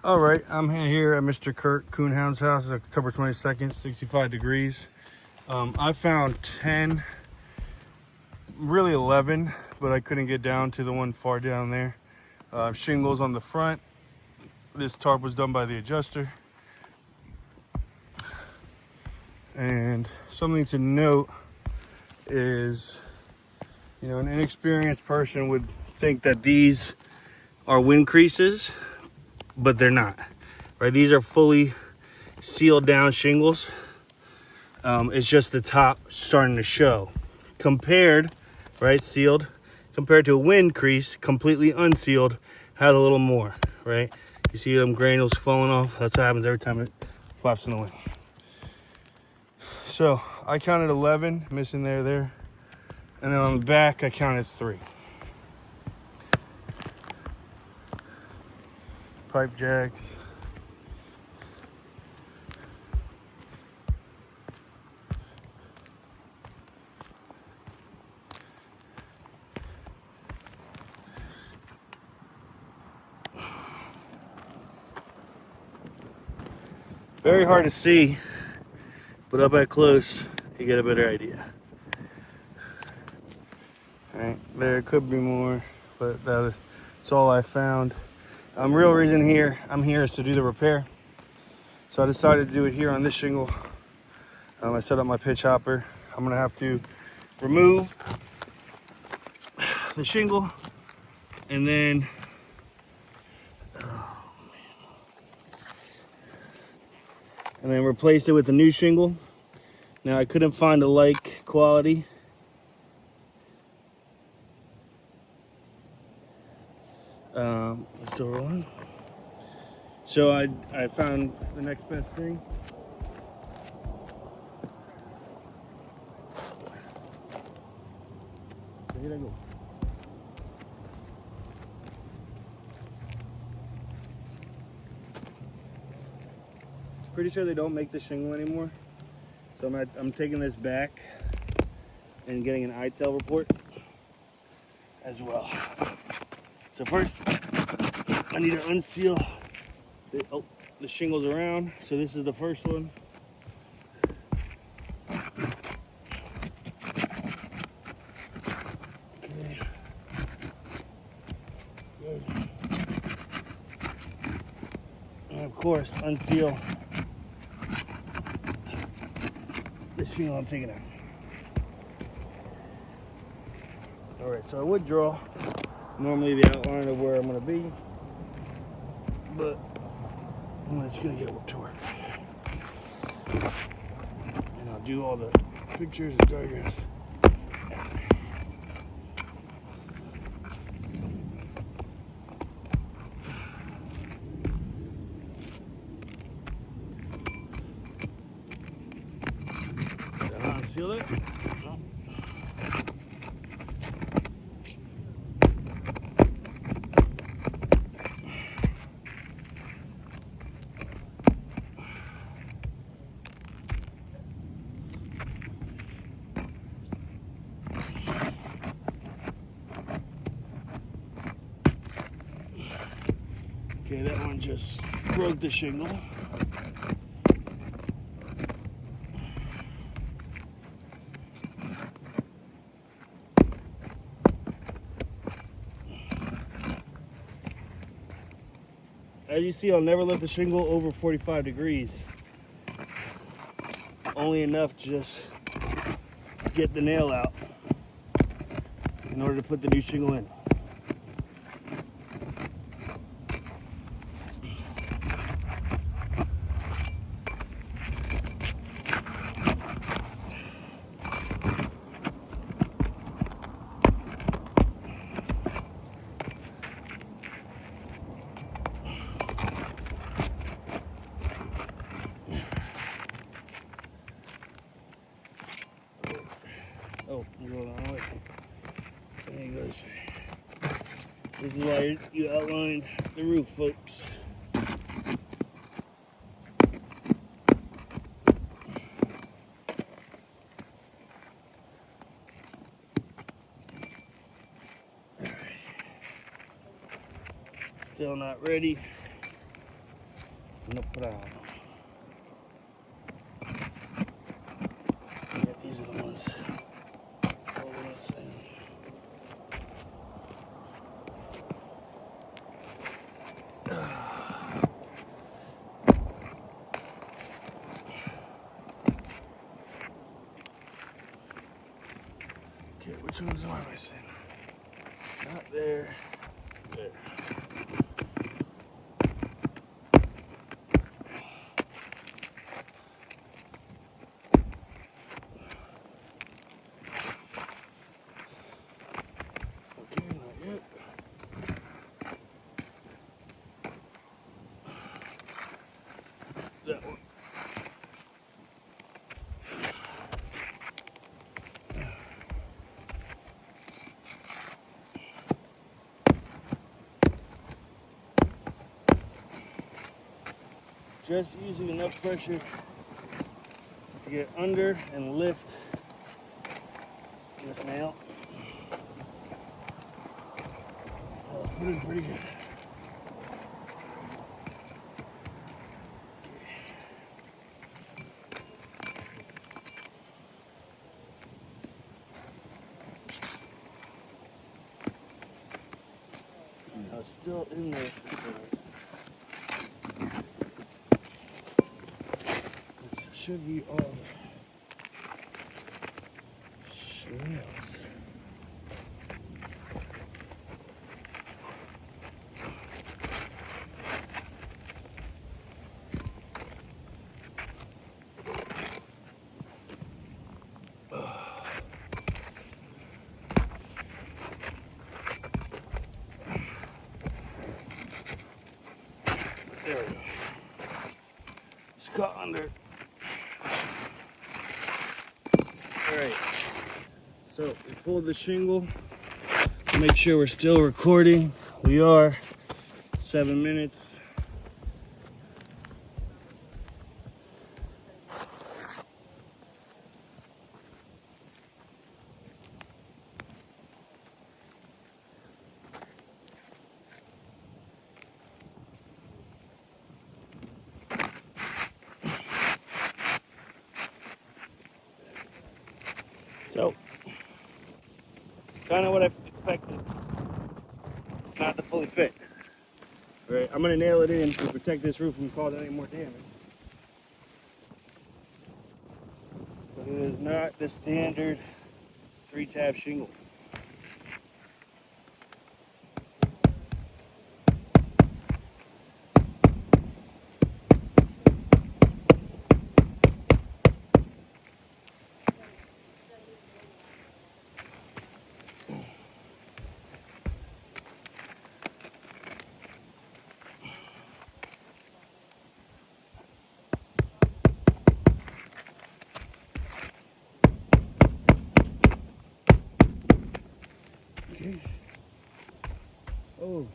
All right, I'm here at Mr. Kurt Coonhound's house. It's October 22nd, 65 degrees. I found 10, really 11, but I couldn't get down to the one far down there. Shingles on the front. This tarp was done by the adjuster. And something to note is, an inexperienced person would think that these are wind creases, but they're not. Right? These are fully sealed down shingles. It's just the top starting to show. Compared, right, sealed, compared to a wind crease, completely unsealed, has a little more, right? You see them granules falling off? That's what happens every time it flaps in the wind. So I counted 11 missing there. And then on the back, I counted 3. Pipe jacks. Very hard to see, but up at close, you get a better idea. All right, there could be more, but that's all I found. Real reason I'm here is to do the repair. So I decided to do it here on this shingle. I set up my pitch hopper. I'm gonna have to remove the shingle and then replace it with a new shingle. Now I couldn't find a like quality. It's still rolling. So I found the next best thing. So here I go. Pretty sure they don't make the shingle anymore. So I'm taking this back and getting an ITEL report as well. So first, I need to unseal the shingles around. So this is the first one. Okay. Good. And of course, unseal the shingle I'm taking out. All right, so I would draw normally the outline of where I'm gonna be, but I'm just gonna get to work. And I'll do all the pictures and diagrams after. Did I unseal it? No. Okay, that one just broke the shingle. As you see, I'll never let the shingle over 45 degrees. Only enough to just get the nail out in order to put the new shingle in. Oh, you're going the wrong way. There you go. This is why you outlined the roof, folks. Still not ready. no problem. Yeah, these are the ones holding us in. Okay, which ones am I missing? Not there. There. Okay, not yet. That one. Just using enough pressure to get under and lift this nail. Pretty good. I was still in there. This should be all the snails. There we go. It's caught under. Alright. So we pulled the shingle. Make sure we're still recording. We are. 7 minutes. So, kind of what I expected. It's not the fully fit. Right, I'm gonna nail it in to protect this roof from causing any more damage. But it is not the standard 3-tab shingle. Okay. Oh.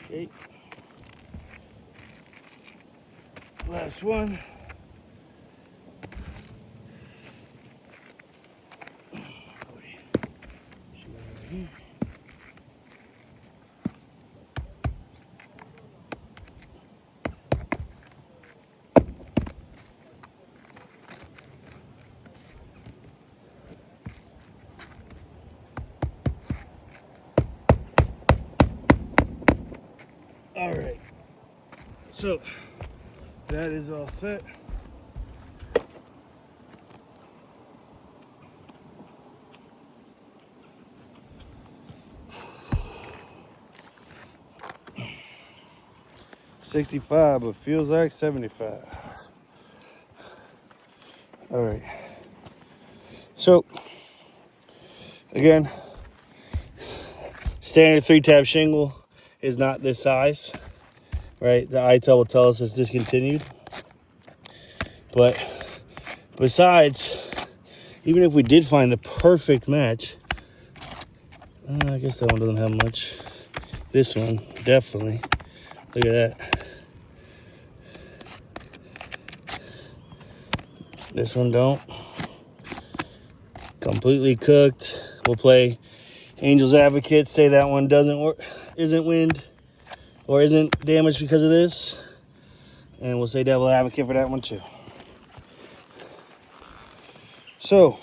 Okay. Last one. All right. So that is all set. 65, but feels like 75. All right. So, again, standard 3-tab shingle is not this size, right? The ITEL will tell us it's discontinued. But besides, even if we did find the perfect match, I guess that one doesn't have much. This one, definitely. Look at that. This one don't. Completely cooked. We'll play Angel's Advocate, say that one doesn't work, isn't wind, or isn't damaged because of this. And we'll say Devil Advocate for that one too. So,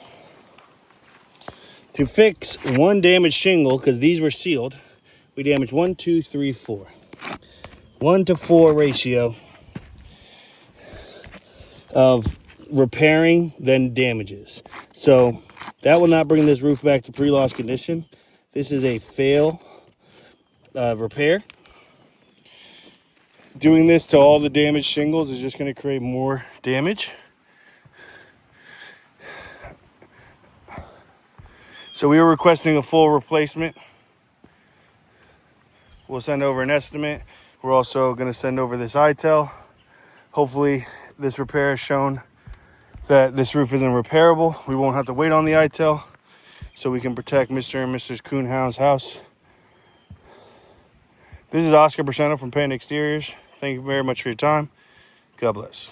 to fix one damaged shingle, because these were sealed, we damaged 1, 2, 3, 4. 1 to 4 ratio of repairing then damages. So that will not bring this roof back to pre-loss condition. This is a fail repair. Doing this to all the damaged shingles is just going to create more damage. So we were requesting a full replacement. We'll send over an estimate. We're also going to send over this ITEL. Hopefully this repair has shown that this roof isn't repairable. We won't have to wait on the ITEL, so we can protect Mr. and Mrs. Kuhnhaus's house. This is Oscar Braceno from Panda Exteriors. Thank you very much for your time. God bless.